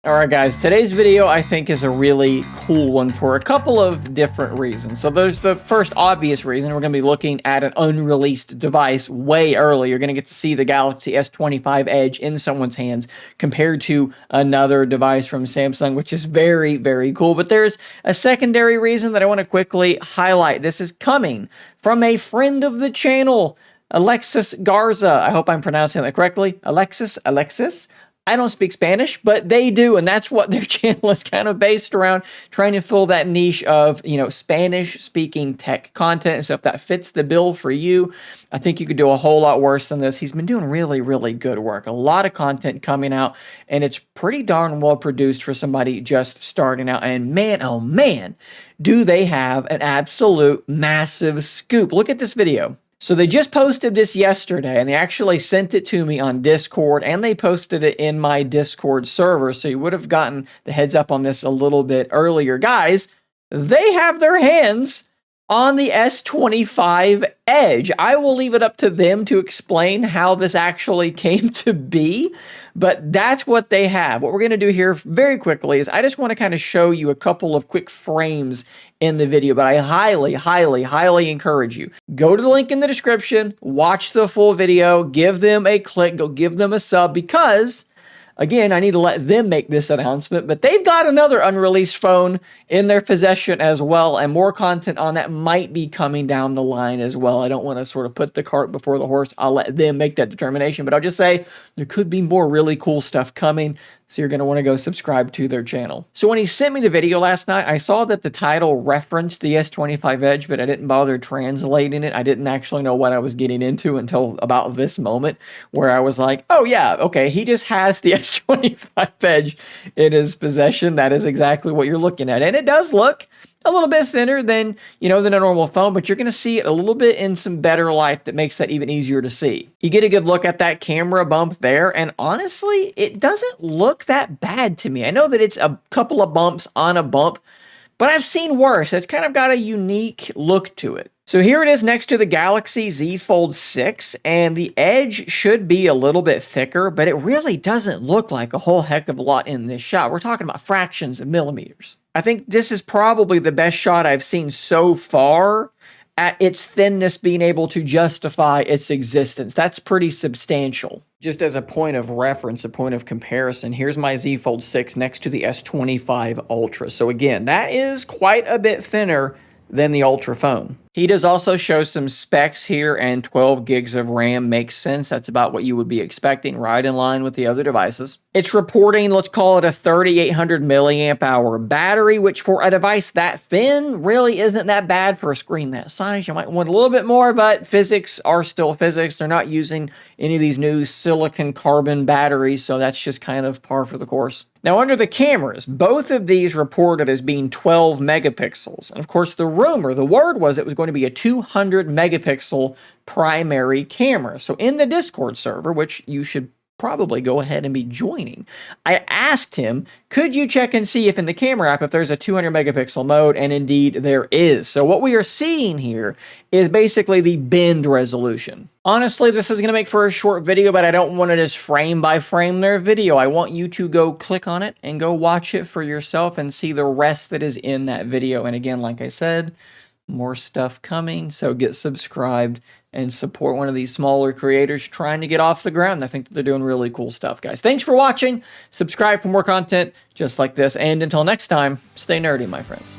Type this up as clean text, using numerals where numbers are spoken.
Alright guys, today's video I think is a really cool one for a couple of different reasons. So there's the first obvious reason. We're going to be looking at an unreleased device way early. You're going to get to see the Galaxy S25 Edge in someone's hands compared to another device from Samsung, which is very, very cool. But there's a secondary reason that I want to quickly highlight. This is coming from a friend of the channel, Alexis Garza. I hope I'm pronouncing that correctly. Alexis? I don't speak Spanish, but they do, and that's what their channel is kind of based around, trying to fill that niche of, Spanish-speaking tech content. And so if that fits the bill for you, I think you could do a whole lot worse than this. He's been doing really, really good work. A lot of content coming out, and it's pretty darn well produced for somebody just starting out. And man, oh man, do they have an absolute massive scoop. Look at this video. So they just posted this yesterday, and they actually sent it to me on Discord, and they posted it in my Discord server, so you would have gotten the heads up on this a little bit earlier. Guys, they have their hands on the S25 Edge. I will leave it up to them to explain how this actually came to be, but that's what they have. What we're going to do here very quickly is I just want to kind of show you a couple of quick frames in the video, but I highly, highly, highly encourage you. Go to the link in the description, watch the full video, give them a click, go give them a sub, because again, I need to let them make this announcement, but they've got another unreleased phone in their possession as well, and more content on that might be coming down the line as well. I don't want to sort of put the cart before the horse. I'll let them make that determination, but I'll just say there could be more really cool stuff coming, so you're going to want to go subscribe to their channel. So when he sent me the video last night, I saw that the title referenced the S25 Edge, but I didn't bother translating it. I didn't actually know what I was getting into until about this moment, where I was like, oh yeah, okay, he just has the S25 Edge in his possession. That is exactly what you're looking at. And it does look a little bit thinner than, than a normal phone, but you're going to see it a little bit in some better light that makes that even easier to see. You get a good look at that camera bump there, and honestly, it doesn't look that bad to me. I know that it's a couple of bumps on a bump, but I've seen worse. It's kind of got a unique look to it. So here it is next to the Galaxy Z Fold 6, and the edge should be a little bit thicker, but it really doesn't look like a whole heck of a lot in this shot. We're talking about fractions of millimeters. I think this is probably the best shot I've seen so far at its thinness being able to justify its existence. That's pretty substantial. Just as a point of reference, a point of comparison, here's my Z Fold 6 next to the S25 Ultra. So again, that is quite a bit thinner than the Ultra phone. He does also show some specs here, and 12 gigs of RAM makes sense. That's about what you would be expecting, right in line with the other devices. It's reporting, let's call it a 3,800 milliamp hour battery, which for a device that thin really isn't that bad for a screen that size. You might want a little bit more, but physics are still physics. They're not using any of these new silicon carbon batteries, so that's just kind of par for the course. Now, under the cameras, both of these reported as being 12 megapixels. And of course, the word was it was going to be a 200 megapixel primary camera. So in the Discord server, which you should probably go ahead and be joining, I asked him, could you check and see if in the camera app if there's a 200 megapixel mode, and indeed there is. So what we are seeing here is basically the bend resolution. Honestly, this is going to make for a short video, but I don't want to just frame by frame their video. I want you to go click on it and go watch it for yourself and see the rest that is in that video. And again, like I said, more stuff coming, so get subscribed and support one of these smaller creators trying to get off the ground. I think that they're doing really cool stuff, guys. Thanks for watching. Subscribe for more content just like this, and until next time, stay nerdy, my friends.